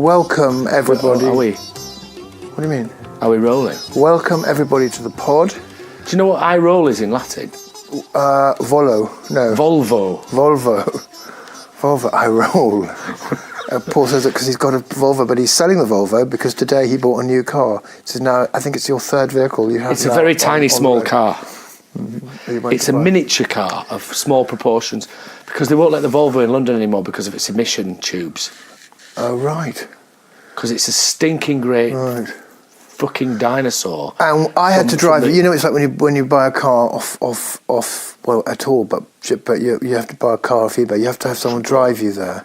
Welcome, everybody. Are we? What do you mean? Are we rolling? Welcome, everybody, to the pod. Do you know what I roll is in Latin? Volo. No. Volvo. Volvo. I roll. Paul says it because he's got a Volvo, but he's selling the Volvo because today he bought a new car. So now, I think it's your third vehicle you have. It's a very tiny, small car. Mm-hmm. It's a miniature car of small proportions because they won't let the Volvo in London anymore because of its emission tubes. Oh, right. Because it's a stinking great fucking dinosaur. And I had to drive it. You know, it's like when you buy a car off well, at all, but you have to buy a car off eBay. You have to have someone drive you there.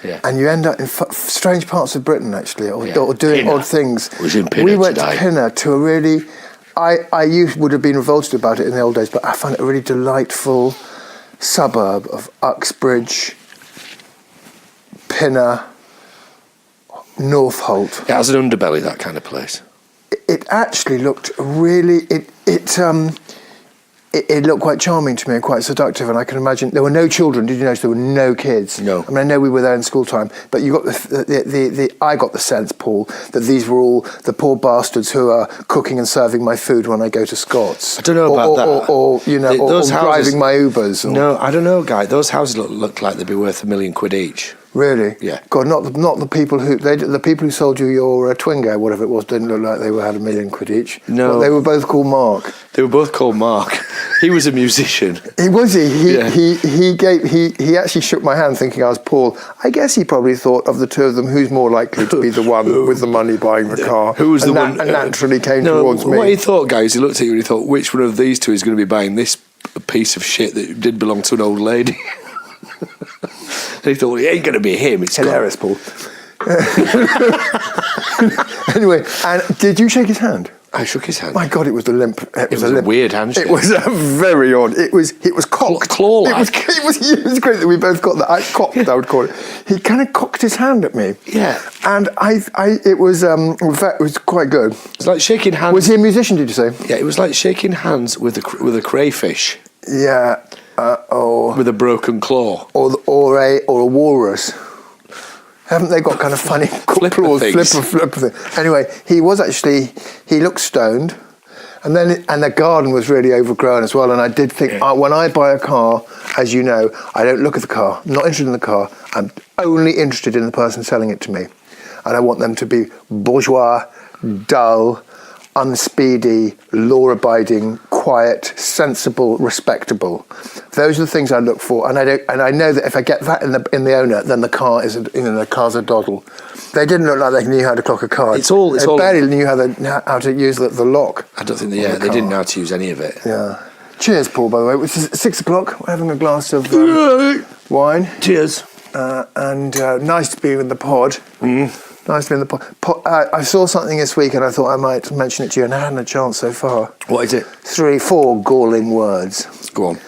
Yeah. And you end up in strange parts of Britain, actually, or doing Pinner. odd things. Was in Pinner we went today. to Pinner to a really... I would have been revolted about it in the old days, but I found it a really delightful suburb of Uxbridge, Pinner, Northolt. It has an underbelly, that kind of place. It actually looked really... It looked quite charming to me and quite seductive, and I can imagine there were no children. Did you notice there were no kids? No. I mean, I know we were there in school time, but you got I got the sense, Paul, that these were all the poor bastards who are cooking and serving my food when I go to Scott's. I don't know about that. Or driving my Ubers. No, I don't know, Guy. Those houses look like they'd be worth £1 million each. Really? Yeah. God, not the people who sold you your Twingo, whatever it was, didn't look like they had £1 million each. No. Well, they were both called Mark. They were both called Mark. He was a musician. He actually shook my hand thinking I was Paul. I guess he probably thought of the two of them, who's more likely to be the one with the money buying the car. Who was the one? And naturally came towards me. What he thought, guys, he looked at you and he thought, which one of these two is going to be buying this piece of shit that did belong to an old lady? And he thought, well, it ain't going to be him. It's hilarious, Paul. Anyway, and did you shake his hand? I shook his hand. My God, it was a limp. It was a weird handshake. It was very odd. It was cocked. Claw-like. It was great that we both got that. Cocked, I would call it. He kind of cocked his hand at me. Yeah. And it was quite good. It's like shaking hands. Was he a musician, did you say? Yeah, it was like shaking hands with a crayfish. Yeah. With a broken claw. Or a walrus. Haven't they got kind of funny flipper thing? Anyway, he looked stoned, and the garden was really overgrown as well. And I did think, when I buy a car, as you know, I don't look at the car. I'm not interested in the car. I'm only interested in the person selling it to me, and I want them to be bourgeois, dull, unspeedy, law-abiding, quiet, sensible, respectable. Those are the things I look for, and I know that if I get that in the owner, then the car's a doddle. They didn't look like they knew how to clock a car. They barely knew how to use the lock. I don't think they didn't know how to use any of it. Yeah. Cheers, Paul. By the way, it's 6 o'clock. We're having a glass of wine. Cheers. And nice to be in the pod. Nice to be in the pod. I saw something this week and I thought I might mention it to you, and I hadn't a chance so far. What is it? 4 galling words. Go on.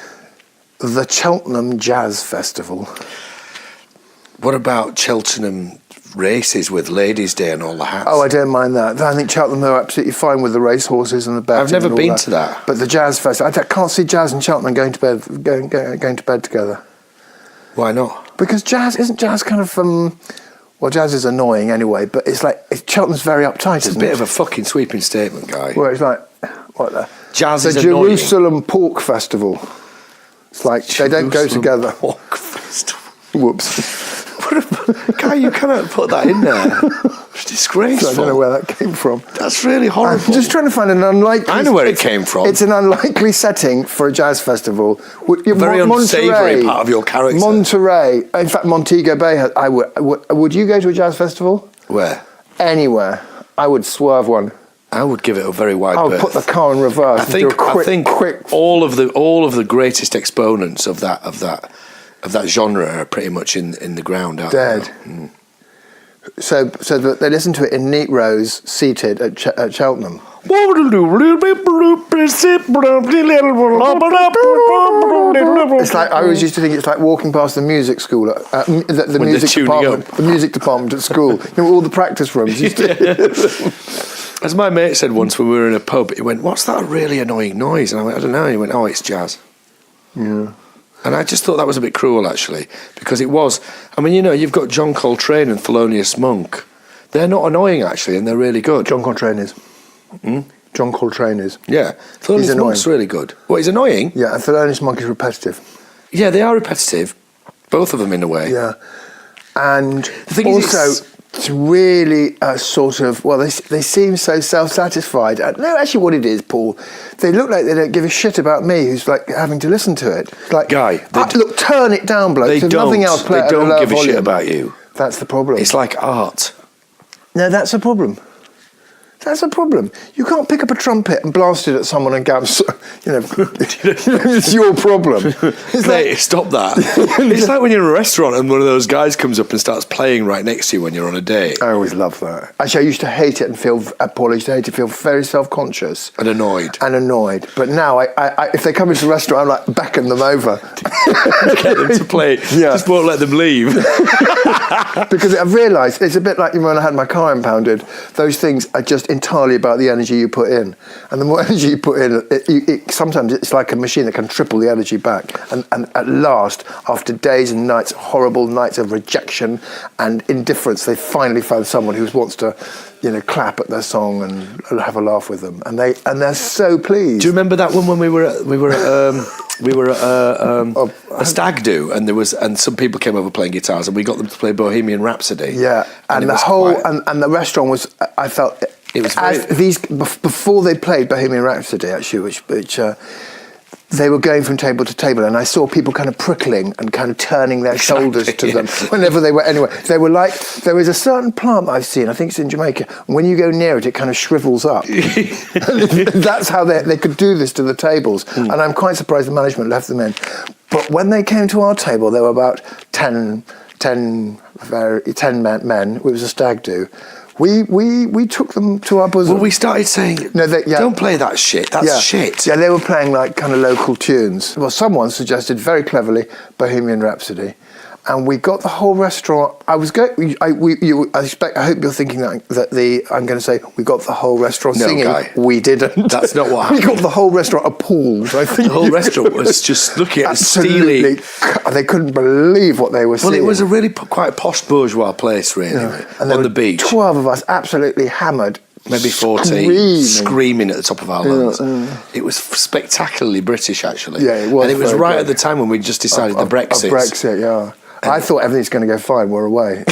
The Cheltenham Jazz Festival. What about Cheltenham races with Ladies' Day and all the hats? Oh, I don't mind that. I think Cheltenham are absolutely fine with the racehorses and the betting. I've never been to that. But the Jazz Festival, I can't see Jazz and Cheltenham going to bed together. Why not? Because isn't jazz kind of well, jazz is annoying anyway, but it's like Cheltenham's very uptight. It's a bit of a fucking sweeping statement, Guy. Where it's like jazz is the annoying. Jerusalem Pork Festival. It's like they don't go together. Pork Festival. Whoops. Guy, you cannot put that in there. It's disgraceful. I don't know where that came from. That's really horrible. I'm just trying to find an unlikely... I know where it came from. It's an unlikely setting for a jazz festival. Very unsavoury part of your character. Monterey. In fact, Montego Bay. Would you go to a jazz festival? Where? Anywhere. I would swerve one. I would give it a very wide berth. I would put the car in reverse. I think all of the greatest exponents of that genre are pretty much in the ground, aren't dead. They? So they listen to it in neat rows, seated at Cheltenham. It's like, I always used to think it's like walking past the music school, the music department at school. You know, all the practice rooms. As my mate said once when we were in a pub, he went, "What's that really annoying noise?" And I went, "I don't know." He went, "Oh, it's jazz." Yeah. And I just thought that was a bit cruel, actually, because it was. I mean, you know, you've got John Coltrane and Thelonious Monk They're not annoying, actually, and they're really good. John Coltrane is. John Coltrane is. Yeah. Thelonious Monk's really good. What, he's annoying? Yeah, and Thelonious Monk is repetitive. Yeah, they are repetitive. Both of them, in a way. Yeah. And The thing also, it's really a sort of, well, they seem so self-satisfied. No, actually what it is, Paul, they look like they don't give a shit about me, who's like having to listen to it. Like, Guy, look, turn it down, bloke. They There's don't. nothing else. Play They at a don't lower give a shit volume. about you. That's the problem. It's like art. No, that's a problem. That's a problem. You can't pick up a trumpet and blast it at someone and go, it's your problem. It's Mate, stop that. It's like when you're in a restaurant and one of those guys comes up and starts playing right next to you when you're on a date. I always love that. Actually, I used to hate it and feel, Paul, I used to hate it, feel very self-conscious. And annoyed. But now, I if they come into the restaurant, I'm like, beckon them over. Get them to play. Yeah. Just won't let them leave. Because I've realised, it's a bit like when I had my car impounded, those things are just entirely about the energy you put in. And the more energy you put in, sometimes it's like a machine that can triple the energy back. And at last, after days and nights, horrible nights of rejection and indifference, they finally found someone who wants to, clap at their song and have a laugh with them. And they're so pleased. Do you remember that one when we were at a stag do, and some people came over playing guitars, and we got them to play Bohemian Rhapsody. Yeah, and the whole and the restaurant was. I felt it was before they played Bohemian Rhapsody, actually, which they were going from table to table, and I saw people kind of prickling and kind of turning their shoulders to them whenever they were. Anyway, they were like, there is a certain plant I've seen, I think it's in Jamaica, when you go near it, it kind of shrivels up. That's how they could do this to the tables, and I'm quite surprised the management left them in. But when they came to our table, there were about 10 men. It was a stag do. We took them to our bosom. Well, we started saying, don't play that shit. That's shit. Yeah, they were playing like kind of local tunes. Well, someone suggested very cleverly Bohemian Rhapsody, and we got the whole restaurant. I hope you're thinking I'm going to say we got the whole restaurant singing. Guy. We didn't. That's not what happened. We got the whole restaurant appalled. I think the whole restaurant was just looking at steely. They couldn't believe what they were seeing. Well, it was a really quite posh bourgeois place, really, and on the beach. 12 of us absolutely hammered. Maybe 14, screaming at the top of our lungs. It was spectacularly British, actually. Yeah, it was. And it was right at the time when we just decided the Brexit. Brexit, yeah. I thought everything's going to go fine. We're away.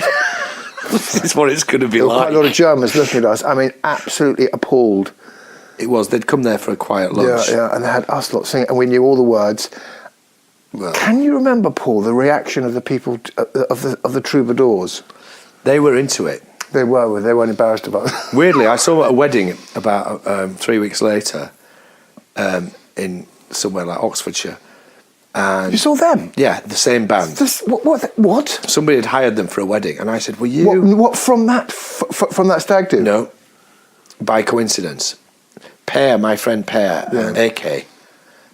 This is what it's going to be like. Quite a lot of Germans looking at us. I mean, absolutely appalled. It was. They'd come there for a quiet lunch. Yeah, and they had us lot singing, and we knew all the words. Well, can you remember, Paul, the reaction of the people of the troubadours? They were into it. They weren't embarrassed about it. Weirdly, I saw at a wedding about 3 weeks later in somewhere like Oxfordshire. And you saw them? Yeah, the same band. What? Somebody had hired them for a wedding, and I said, "Were you what from that from that stag do?" No, by coincidence, my friend Per, AK,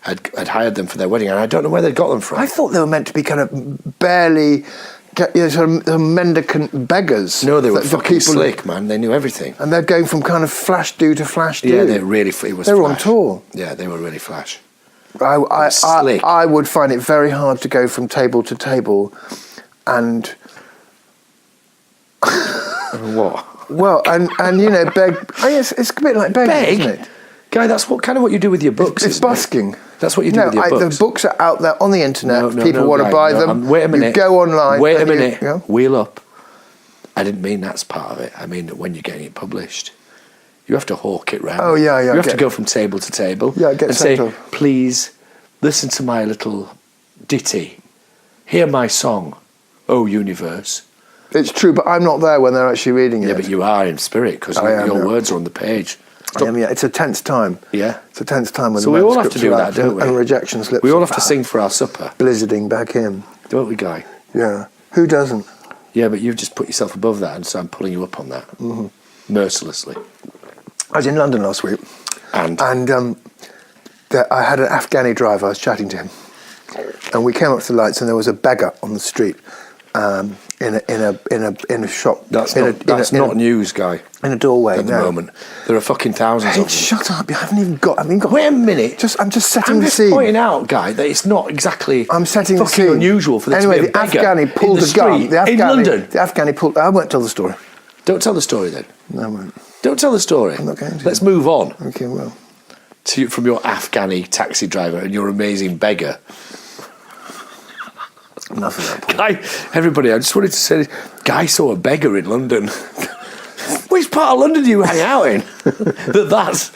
had hired them for their wedding, and I don't know where they'd got them from. I thought they were meant to be kind of barely. Sort of mendicant beggars. No, they were fucking slick, man. They knew everything. And they're going from kind of flash do to flash do. Yeah, they really. It was. They were on tour. Yeah, they were really flash. I would find it very hard to go from table to table, and what? Well, and beg. It's a bit like begging, isn't it? Guy, that's what you do with your books. It's busking. That's what you do with your books. The books are out there on the internet. People want to buy them. Wait a minute. You go online. Wait a minute. Wheel up. I didn't mean that's part of it. I mean that when you're getting it published, you have to hawk it round. Oh, yeah. You have to go from table to table. Yeah, and say, please, listen to my little ditty. Hear my song, oh universe. It's true, but I'm not there when they're actually reading it. Yeah, but you are in spirit because your words are on the page. It's a tense time. Yeah. It's a tense time when so we all have to do that, don't we? And rejection slips. We all have to sing for our supper. Blizzarding back in. Don't we, Guy? Yeah. Who doesn't? Yeah, but you've just put yourself above that, and so I'm pulling you up on that. Mm-hmm. Mercilessly. I was in London last week. And I had an Afghani driver, I was chatting to him. And we came up to the lights and there was a beggar on the street. In a shop. That's not news, Guy. In a doorway at the moment. There are fucking thousands of them. Shut up! I haven't even got. Wait a minute. I'm just setting the scene. I'm just pointing out, Guy, that it's not exactly. I'm setting the scene. Unusual for this anyway, to be a beggar Afghani pulled in the a gun. In London. The Afghani pulled. I won't tell the story. Don't tell the story then. No, I won't. Don't tell the story. I'm not going to. Let's move on Okay, well. from your Afghani taxi driver and your amazing beggar. Enough of that, Paul. Guy, everybody, I just wanted to say, Guy saw a beggar in London. Which part of London do you hang out in? That's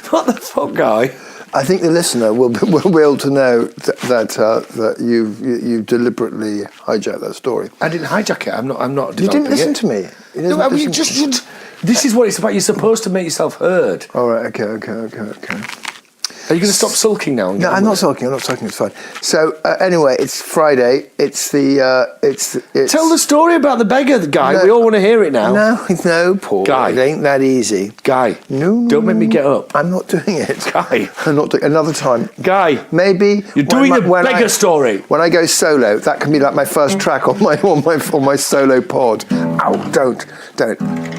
what the fuck, Guy? I think the listener will be able to know that you deliberately hijacked that story. I didn't hijack it. I'm not. You didn't listen it. to me. No, I mean, this is what it's about. You're supposed to make yourself heard. All right. Okay. Are you going to stop sulking now? No, I'm not sulking. It's fine. So anyway, it's Friday. It's Tell the story about the beggar, Guy. No, we all want to hear it now. No, Paul. Guy. It ain't that easy. Guy. No. Don't make me get up. I'm not doing it. Guy. I'm not doing another time. Guy. Maybe You're doing the beggar story. When I go solo, that can be like my first track on my solo pod. Ow! Don't. I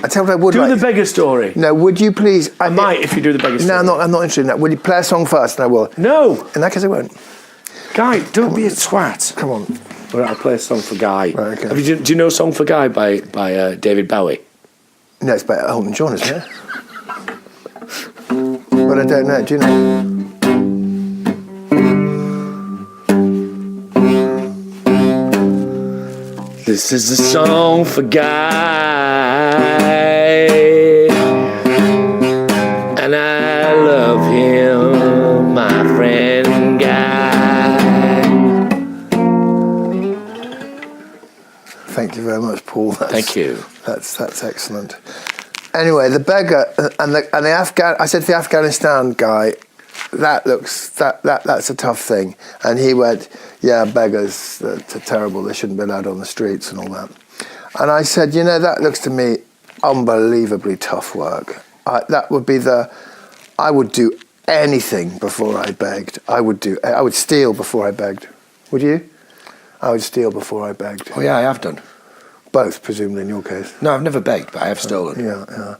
tell you what I would Do like. the beggar story. No, would you please? I might if you do the beggar story. No, I'm not interested in that. Will you play a song first, and I will. No. In that case, I won't. Guy, don't be a twat. Come on. All right, I'll play a song for Guy. Right, okay. Do you know "Song for Guy" by David Bowie? No, it's by Elton John, isn't it? But I don't know. Do you know? This is a song for Guy, and I love him, my friend Guy. Thank you very much, Paul. Thank you. That's excellent. Anyway, the beggar and the Afghan. I said to the Afghanistan guy, that's a tough thing, and he went, yeah, beggars, they're terrible. They shouldn't be allowed on the streets and all that. And I said, that looks to me unbelievably tough work. I would do anything before I begged. I would steal before I begged. Would you? I would steal before I begged. Oh yeah, I have done. Both, presumably, in your case. No, I've never begged, but I have stolen. Yeah.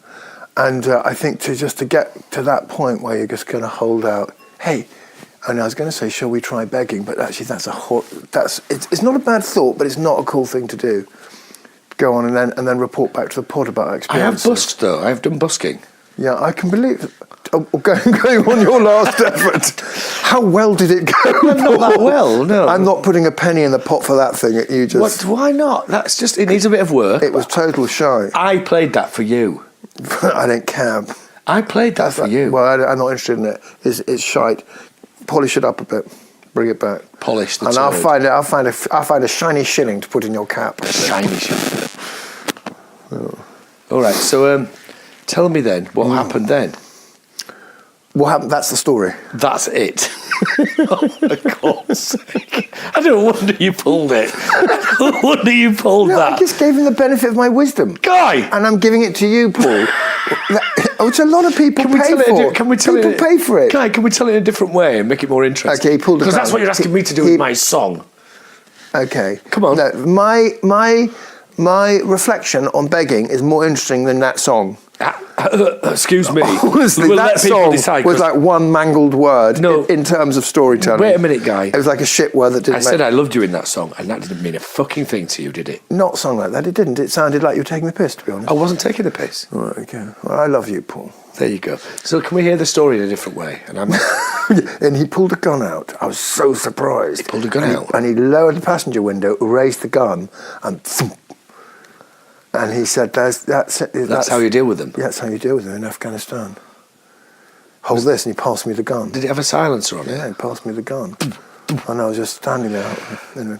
And I think to get to that point where you're just going to hold out, hey, and I was going to say, shall we try begging? But actually, it's not a bad thought, but it's not a cool thing to do. Go on and then report back to the pod about our I have experiences. busked though. I have done busking. Yeah, I can believe. Going on your last effort, how well did it go? Not that well, no. I'm not putting a penny in the pot for that thing. You just. What? Why not? That's just. It needs a bit of work. It was total shy. I played that for you. I don't care. I played that for you. Well, I'm not interested in it. It's shite. Polish it up a bit. Bring it back. Polish the and turd. I'll find a shiny shilling to put in your cap. Shiny shilling. Oh. All right. So, tell me then what happened then. What happened? That's the story. That's it. Oh, for God's sake. I don't wonder you pulled it. I wonder you pulled that. I just gave him the benefit of my wisdom. Guy! And I'm giving it to you, Paul. Which a lot of people pay for. Can we tell people it? Pay for it. Guy, can we tell it in a different way and make it more interesting? Okay, he pulled it because that's down. what you're asking me to do with my song. Okay. Come on. No, my reflection on begging is more interesting than that song. Excuse me. Honestly, We'll that let people song decide, was like one mangled word No. in terms of storytelling. Wait a minute, Guy. It was like a shit word that didn't I said I loved you in that song, and that didn't mean a fucking thing to you, did it? Not sung like that, it didn't. It sounded like you were taking the piss, to be honest. I wasn't taking the piss. Right, okay. Well, I love you, Paul. There you go. So can we hear the story in a different way? And I'm And he pulled a gun out. I was so surprised. He pulled a gun out? And he lowered the passenger window, raised the gun, and thump. And he said, that's how you deal with them. Yeah, that's how you deal with them in Afghanistan. Hold this, and he passed me the gun. Did it have a silencer on it? Yeah, he passed me the gun. And I was just standing there. Anyway.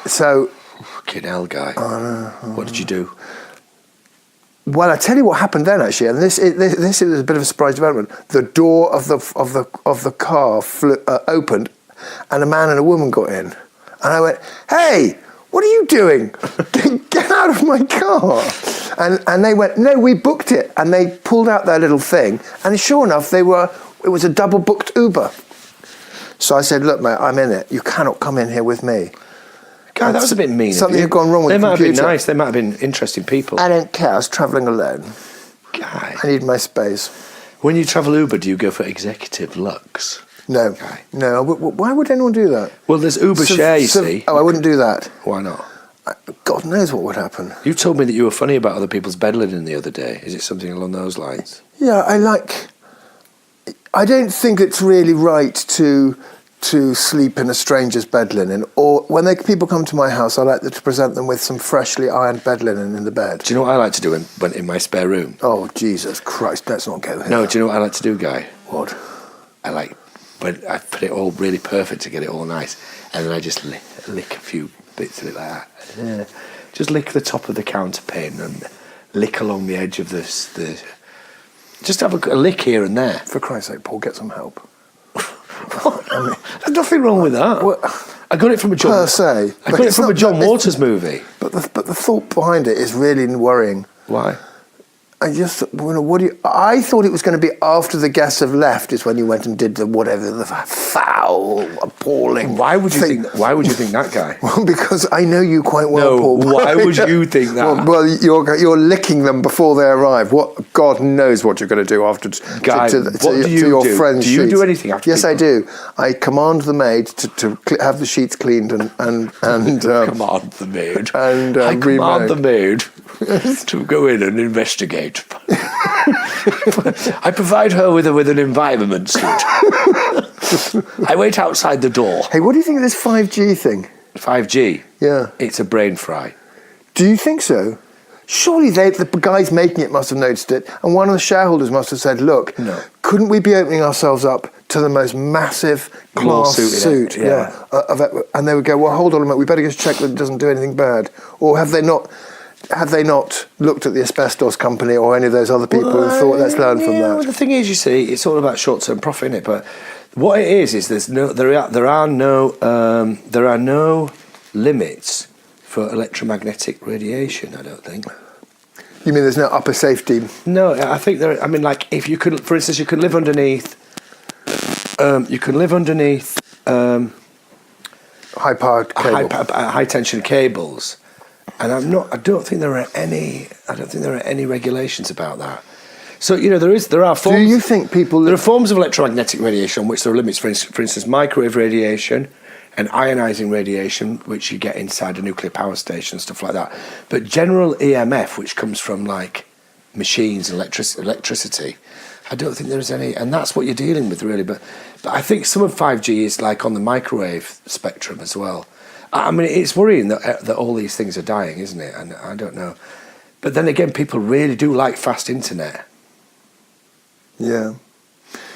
So... Fucking hell, Guy. What did you do? Well, I tell you what happened then, actually, and this is a bit of a surprise development. The door of the car opened, and a man and a woman got in, and I went, "Hey, what are you doing? Get out of my car!" And they went, "No, we booked it," and they pulled out their little thing, and sure enough, it was a double booked Uber. So I said, "Look, mate, I'm in it. You cannot come in here with me." God, that was a bit mean. Something had gone wrong with the computer. They might have been nice. They might have been interesting people. I don't care. I was travelling alone. Guy. I need my space. When you travel Uber, do you go for executive lux? No. Guy. No. Why would anyone do that? Well, there's Uber Share, you see. Oh, I wouldn't do that. Why not? God knows what would happen. You told me that you were funny about other people's bed linen the other day. Is it something along those lines? Yeah, I don't think it's really right to sleep in a stranger's bed linen, or when people come to my house, I like to present them with some freshly ironed bed linen in the bed. Do you know what I like to do in my spare room? Oh, Jesus Christ, let's not go there. No, do you know what I like to do, Guy? What? When I put it all really perfect to get it all nice, and then I just lick a few bits of it like that. Yeah. Just lick the top of the counterpane and lick along the edge of the just have a lick here and there. For Christ's sake, Paul, get some help. There's nothing wrong with that. Well, I got it from a John. Per se, I got it from a John Waters movie. But the thought behind it is really worrying. Why? I just, I thought it was going to be after the guests have left is when you went and did the foul, appalling. Why would you think that, Guy? Well, because I know you quite well, No, Paul. why would you think that? Well, you're licking them before they arrive. What God knows what you're going to do after Guy, to your friend's Do you sheets. do anything after? Yes, I do. I command the maid to have the sheets cleaned and command the maid. And I command remade. the maid to go in and investigate. I provide her with an environment suit. I wait outside the door. Hey, what do you think of this 5G thing? 5G? Yeah. It's a brain fry. Do you think so? Surely the guys making it must have noticed it, and one of the shareholders must have said, look, No. couldn't we be opening ourselves up to the most massive class suit? Yeah. And they would go, well, hold on a minute, we better just check that it doesn't do anything bad. Or have they not looked at the asbestos company or any of those other people who thought, let's learn from that? Well, the thing is, you see, it's all about short-term profit, isn't it? But what it is there are no limits for electromagnetic radiation. I don't think. You mean there's no upper safety? No, I think there. I mean, like if you could, for instance, you can live underneath. High-powered cable. High-tension cables. And I don't think there are any regulations about that. So there are forms. Do you think people? There are forms of electromagnetic radiation on which there are limits. For instance, microwave radiation and ionizing radiation, which you get inside a nuclear power station, stuff like that. But general EMF, which comes from like machines and electricity, I don't think there's any. And that's what you're dealing with, really. But I think some of 5G is like on the microwave spectrum as well. I mean, it's worrying that all these things are dying, isn't it? And I don't know. But then again, people really do like fast internet. Yeah.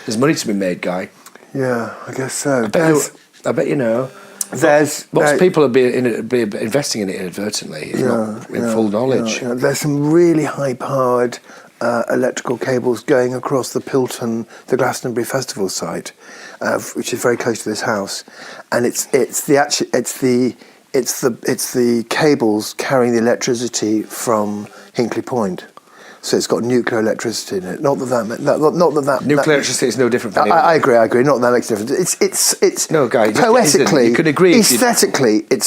There's money to be made, Guy. Yeah, I guess so. I bet you know. Lots of people are be investing in it inadvertently, if not in full knowledge. Yeah. There's some really high-powered electrical cables going across the Pilton, the Glastonbury Festival site, which is very close to this house, and it's the cables carrying the electricity from Hinkley Point. So it's got nuclear electricity in it. Not that Nuclear electricity is no different from I agree. Not that makes a difference. It's no, Guy. Poetically, you could agree. Aesthetically, it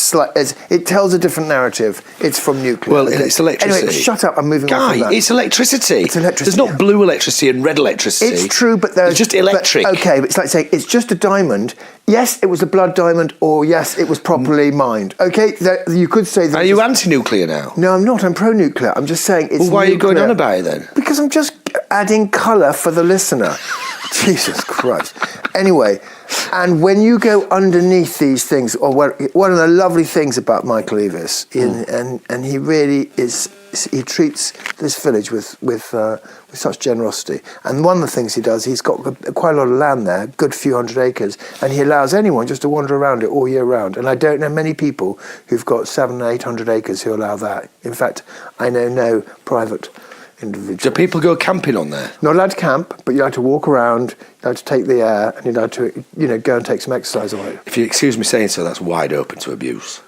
tells a different narrative. It's from nuclear. Well, it's electricity. Anyway, shut up. I'm moving on from that. Guy, it's electricity. It's electricity. There's not blue electricity and red electricity. It's true, but there's it's just electric. But it's like saying it's just a diamond. Yes, it was a blood diamond, or yes, it was properly mined. Okay, you could say that. Are you anti-nuclear now? No, I'm not. I'm pro-nuclear. I'm just saying it's. Well, why nuclear. are you going on about it then? Because I'm just adding colour for the listener. Jesus Christ. Anyway, and when you go underneath these things, or one of the lovely things about Michael Eavis, and he really is. He treats this village with such generosity. And one of the things he does, he's got quite a lot of land there, a good few hundred acres, and he allows anyone just to wander around it all year round. And I don't know many people who've got 700 or 800 acres who allow that. In fact, I know no private individual. Do people go camping on there? Not allowed to camp, but you're allowed to walk around, you're allowed to take the air, and you're allowed to go and take some exercise on it. If you excuse me saying so, that's wide open to abuse.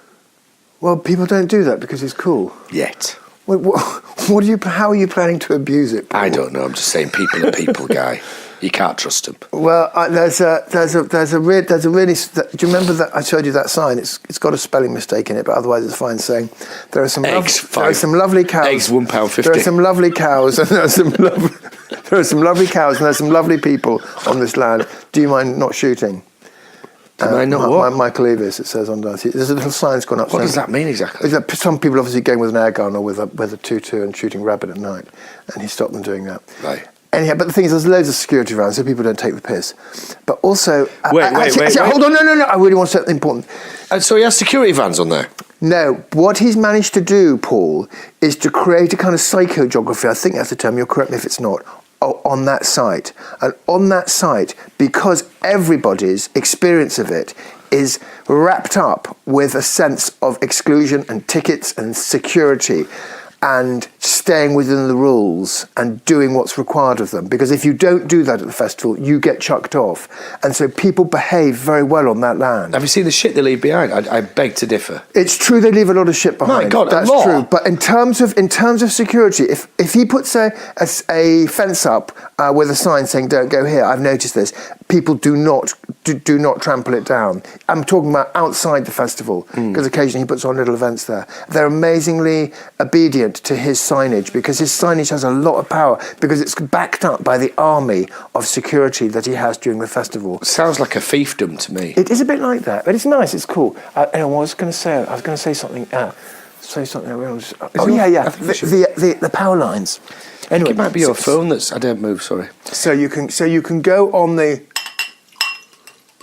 Well, people don't do that because it's cool. Yet. How are you planning to abuse it, Paul? I don't know. I'm just saying, people are people, Guy. You can't trust them. Well, there's a really. Do you remember that I showed you that sign? It's got a spelling mistake in it, but otherwise it's fine. Saying there are some lovely cows. Eggs £1.50. There are some lovely cows, and there are some lovely cows, and there's some lovely people on this land. Do you mind not shooting? Do I know what? Michael Eavis, it says on down. There's a little sign's gone up. What does that mean exactly? Some people obviously going with an air gun or with a tutu and shooting rabbit at night, and he stopped them doing that. Right. Anyhow, but the thing is, there's loads of security around, so people don't take the piss. But also, Wait. hold on, no, I really want to say something important. And so he has security vans on there. No, what he's managed to do, Paul, is to create a kind of psychogeography. I think that's the term. You'll correct me if it's not. On that site, and on that site, because everybody's experience of it is wrapped up with a sense of exclusion and tickets and security and staying within the rules and doing what's required of them. Because if you don't do that at the festival, you get chucked off. And so people behave very well on that land. Have you seen the shit they leave behind? I beg to differ. It's true they leave a lot of shit behind. My God, that's a lot. true. But in terms of security, if he puts a fence up with a sign saying "Don't go here," I've noticed this. People do not trample it down. I'm talking about outside the festival, because occasionally he puts on little events there. They're amazingly obedient to his signage, because his signage has a lot of power, because it's backed up by the army of security that he has during the festival. Sounds like a fiefdom to me. It is a bit like that, but it's nice. It's cool. Anyway, I was going to say something. Say something. The power lines. Anyway, It might be your phone that's... I don't move, sorry. So you can go on the...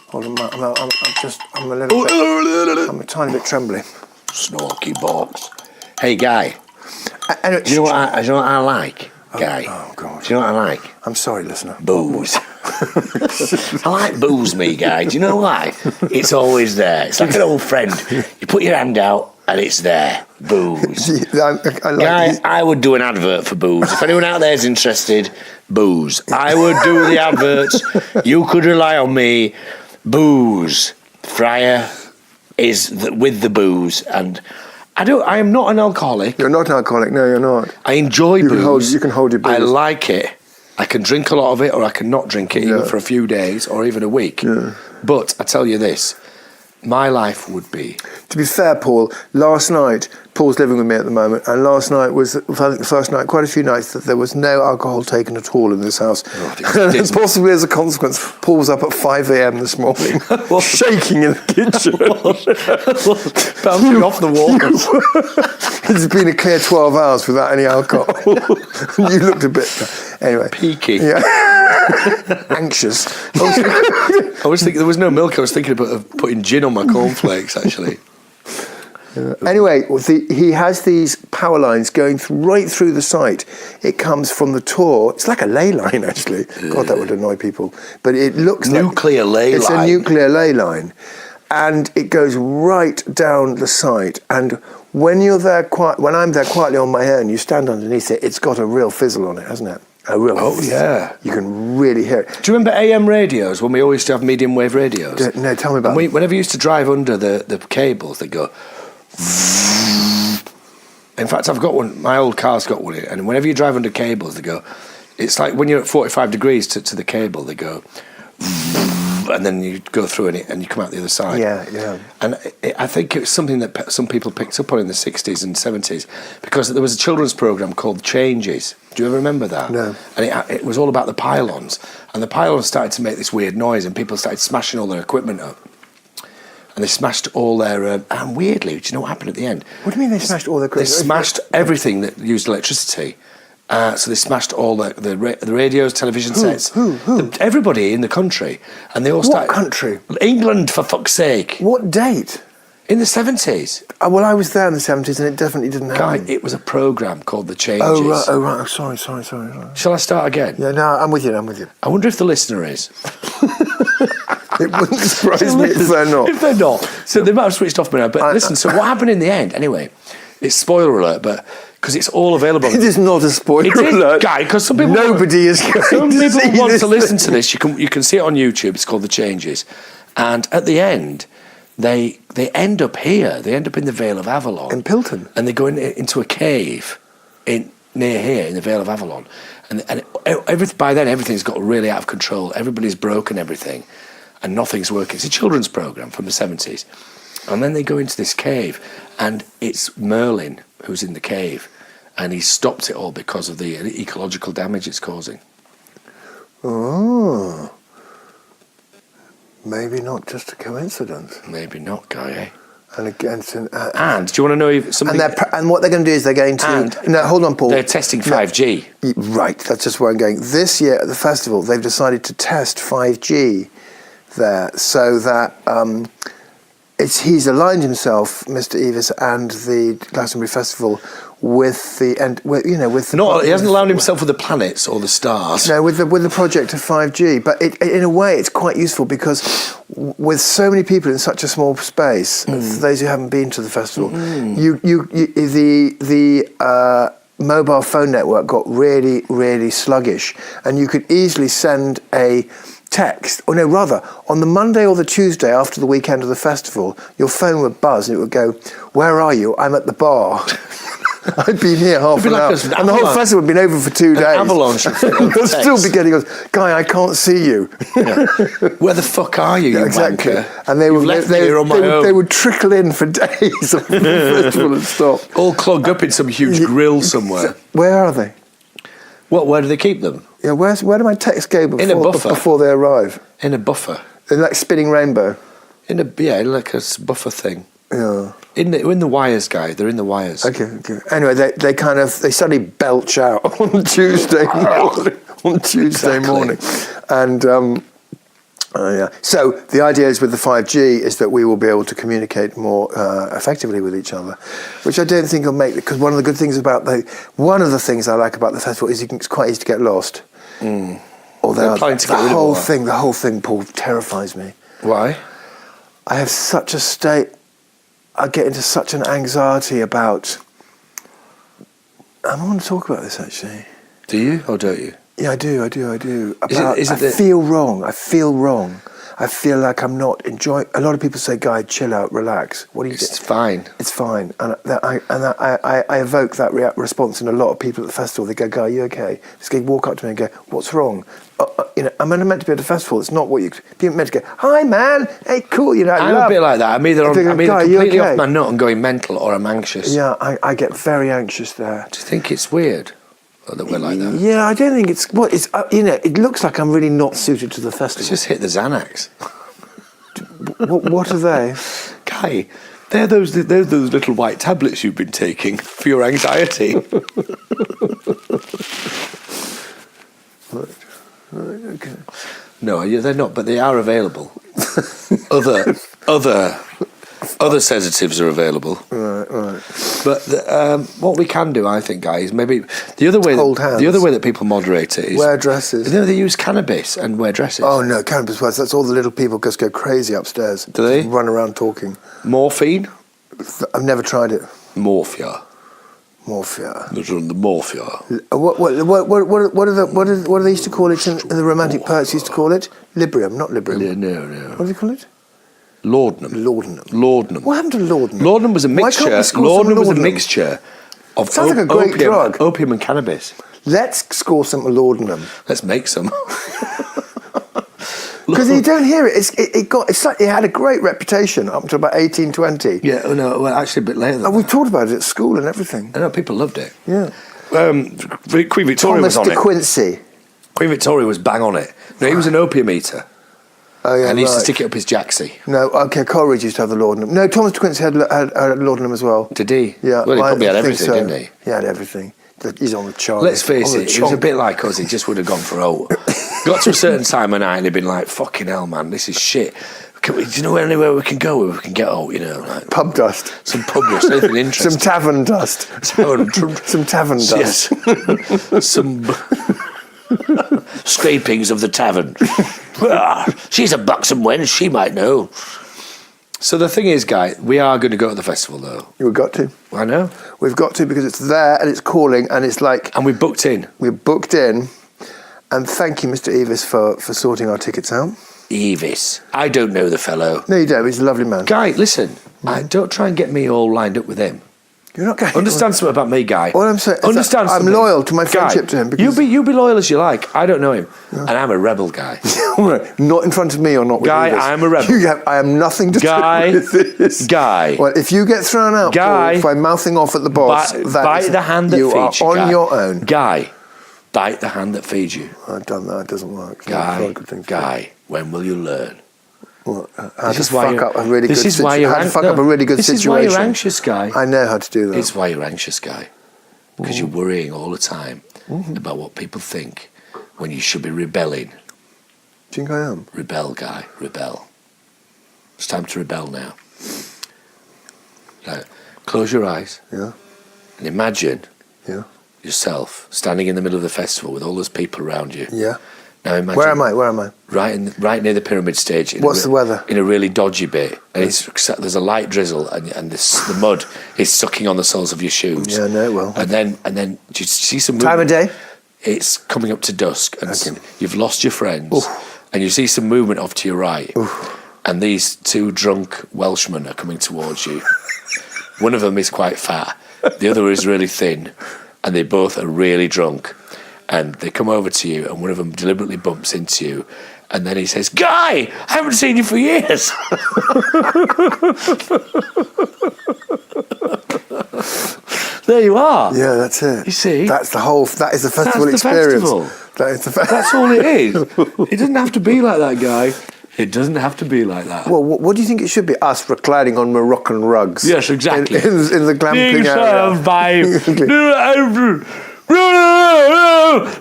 Hold on, I'm a tiny bit trembling. Snorky box. Hey, Guy. Anyway, Do you know what I like, Guy? Oh, God. Do you know what I like? I'm sorry, listener. Booze. I like booze, me, Guy. Do you know why? It's always there. It's like an old friend. You put your hand out and it's there. Booze. Guy, I would do an advert for booze. If anyone out there is interested, booze. I would do the adverts. You could rely on me. Booze. Fryer is with the booze, and I am not an alcoholic. You're not an alcoholic. No, you're not. I enjoy booze. You can hold your booze. I like it. I can drink a lot of it, or I can not drink it even for a few days or even a week. Yeah. But I tell you this, my life would be... To be fair, Paul, last night, Paul's living with me at the moment, and last night was, I think the first night, quite a few nights, that there was no alcohol taken at all in this house. And possibly as a consequence, Paul was up at 5 a.m. this morning, shaking in the kitchen. Bouncing off the walls. It's been a clear 12 hours without any alcohol. You looked a bit... Anyway. Peaky. Yeah. Anxious. I was thinking, there was no milk, I was thinking about putting gin on my cornflakes, actually. Anyway, he has these power lines going right through the site. It comes from the tour. It's like a ley line, actually. God, that would annoy people. But it looks nuclear ley it's line. a nuclear ley line. And it goes right down the site. And when you're there, when I'm there quietly on my own, you stand underneath it, it's got a real fizzle on it, hasn't it? A real yeah. You can really hear it. Do you remember AM radios, when we always used to have medium wave radios? No, tell me about it. Whenever you used to drive under the cables, they go... In fact, I've got one. My old car's got one, and whenever you drive under cables, they go. It's like when you're at 45 degrees to the cable, they go, and then you go through and you come out the other side. Yeah. And I think it was something that some people picked up on in the 60s and 70s, because there was a children's program called Changes. Do you ever remember that? No. And it was all about the pylons, and the pylons started to make this weird noise, and people started smashing all their equipment up. And they smashed all their... and weirdly, do you know what happened at the end? What do you mean they smashed all their... They smashed everything that used electricity. So they smashed all the radios, television sets. Who? Everybody in the country. And they all started... What country? England, for fuck's sake. What date? In the 70s. Well, I was there in the 70s and it definitely didn't happen. Guy, it was a programme called The Changes. Oh, right. Oh, sorry. Shall I start again? Yeah, no, I'm with you. I wonder if the listener is. It wouldn't surprise me if they're not. If they're not. So they might have switched off by now. But listen, so what happened in the end? Anyway, it's spoiler alert, but because it's all available. It is not a spoiler alert. Guy, because some people... Nobody is going Some to people see want this to listen to this. You can see it on YouTube. It's called The Changes. And at the end, they end up here. They end up in the Vale of Avalon. In Pilton. And they go into a cave near here in the Vale of Avalon. And by then, everything's got really out of control. Everybody's broken everything. And nothing's working. It's a children's programme from the 70s. And then they go into this cave, and it's Merlin who's in the cave, and he stopped it all because of the ecological damage it's causing. Oh. maybe not just a coincidence. Maybe not, Guy, eh? And against And do you want to know if something... And what they're going to do is they're going to... No, hold on, Paul. They're testing 5G. Right, that's just where I'm going. This year at the festival, they've decided to test 5G there, so that he's aligned himself, Mr. Evis, and the Glastonbury Festival with the He hasn't aligned himself with the planets or the stars. No, with the project of 5G. But in a way, it's quite useful because with so many people in such a small space, for those who haven't been to the festival, the mobile phone network got really, really sluggish, and you could easily send a text, or no, rather, on the Monday or the Tuesday after the weekend of the festival, your phone would buzz and it would go, "Where are you? I'm at the bar." I'd been here half an hour, and the whole festival had been over for 2 days. Avalanche. They'll still be getting us, "Guy, I can't see you." Yeah. Where the fuck are you, you exactly. wanker? And they would trickle in for days after the festival would stop. All clogged up in some huge grill somewhere. Where are they? Where do they keep them? Yeah, where do my texts go before they arrive? In a buffer. They're like spinning rainbow. Like a buffer thing. Yeah. In the wires, Guy. They're in the wires. Okay. Anyway, they suddenly belch out on Tuesday morning. And so the idea is with the 5G is that we will be able to communicate more effectively with each other, which I don't think will make, because one of the things I like about the festival is it's quite easy to get lost. Although the whole thing, Paul, terrifies me. Why? I have such a state. I get into such an anxiety about. I want to talk about this actually. Do you or don't you? Yeah, I do. I feel wrong. I feel like I'm not enjoying. A lot of people say, "Guy, chill out, relax." What do you? It's fine. It's fine, and I evoke that response in a lot of people at the festival. They go, "Guy, you okay?" Just walk up to me and go, "What's wrong?" I'm meant to be at a festival. It's not what you're meant to go. "Hi, man. Hey, cool." I'm a bit like that. I'm either completely off my okay? nut and going mental, or I'm anxious. Yeah, I get very anxious there. Do you think it's weird that we're like that? Yeah, I don't think it's what it's. It looks like I'm really not suited to the festival. Let's just hit the Xanax. What are they? Guy, they're those little white tablets you've been taking for your anxiety. Right, okay. No, they're not, but they are available. Other sedatives are available. Right. But what we can do, I think, guys, maybe the other way that people moderate it is wear dresses. They use cannabis and wear dresses. Oh no, cannabis. That's all the little people just go crazy upstairs. Do they run around talking? Morphine? I've never tried it. Morphia. The morphia. What do they used to call it? The Romantic poets used to call it Librium, not Librium. No. What do they call it? Laudanum. What happened to laudanum? Laudanum was a mixture. Laudanum was a mixture of sounds like a great drug. Opium and cannabis. Let's score some laudanum. Let's make some. Because you don't hear it. It had a great reputation up until about 1820. Yeah, well, actually a bit later than and we talked about it at school and everything. I know, people loved it. Yeah. Queen Victoria was on Thomas de Quincey. Queen Victoria was bang on it. No, he was an opium eater. Oh, yeah, and he used to stick it up his jacksie. No, okay, Coleridge used to have the laudanum. No, Thomas de Quincey had laudanum as well. Did he? Yeah. Well, he probably had everything, didn't he? He had everything. He's on the chart. Let's face it, he was a bit like us. He just would have gone for oat. Got to a certain time of night and he'd been like, "Fucking hell, man, this is shit. Do you know anywhere we can go where we can get oat, like pub dust. Some pub dust, anything interesting. Some tavern dust. Some tavern dust. Yes. Some scrapings of the tavern. She's a buxom wench, she might know. So the thing is, Guy, we are going to go to the festival, though. We've got to. I know. We've got to, because it's there and it's calling and it's like... And we're booked in. We're booked in. And thank you, Mr. Evis, for sorting our tickets out. Evis. I don't know the fellow. No, you don't. He's a lovely man. Guy, listen. Don't try and get me all lined up with him. You're not going. Understand something about me, Guy. All I'm saying is I'm loyal to my friendship to him. Because you be loyal as you like. I don't know him, and I'm a rebel, Guy. Not in front of me or not with Guy, Evis. I'm a rebel. I am nothing to do with this. Guy. Well, if you get thrown out, Guy, Paul, by mouthing off at the boss, bite the hand that feeds you. You are on your own. Guy, bite the hand that feeds you. I've done that. It doesn't work. Guy, when will you learn? How to fuck up a really good situation. How to fuck up a really good situation. This is why you're anxious, guy. I know how to do that. It's why you're anxious, guy. Because you're worrying all the time about what people think when you should be rebelling. Do you think I am? Rebel, guy. Rebel. It's time to rebel now. Now, close your eyes. Yeah. And imagine Yeah. yourself standing in the middle of the festival with all those people around you. Yeah. Now imagine. Where am I? Right near the pyramid stage. What's the weather? In a really dodgy bit, and there's a light drizzle, and the mud is sucking on the soles of your shoes. Yeah, I know it will. And then do you see some Time of day? It's coming up to dusk, and you've lost your friends, and you see some movement off to your right, and these two drunk Welshmen are coming towards you. One of them is quite fat, the other is really thin, and they both are really drunk. And they come over to you, and one of them deliberately bumps into you, and then he says, "Guy, I haven't seen you for years." There you are. Yeah, that's it. You see? That is the festival experience. Festival. That is the That's all it is. It doesn't have to be like that, Guy. It doesn't have to be like that. Well, what do you think it should be? Us reclining on Moroccan rugs. Yes, exactly. In the glamping area.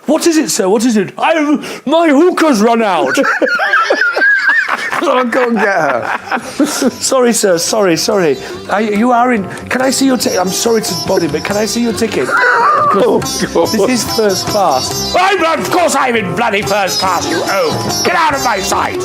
What is it, sir? What is it? My hookah's run out. I'll go and get her. Sorry, sir. Sorry. You are in. Can I see your ticket? I'm sorry to bother you, but can I see your ticket? This is first class. Of course I'm in bloody first class, you oaf. Get out of my sight.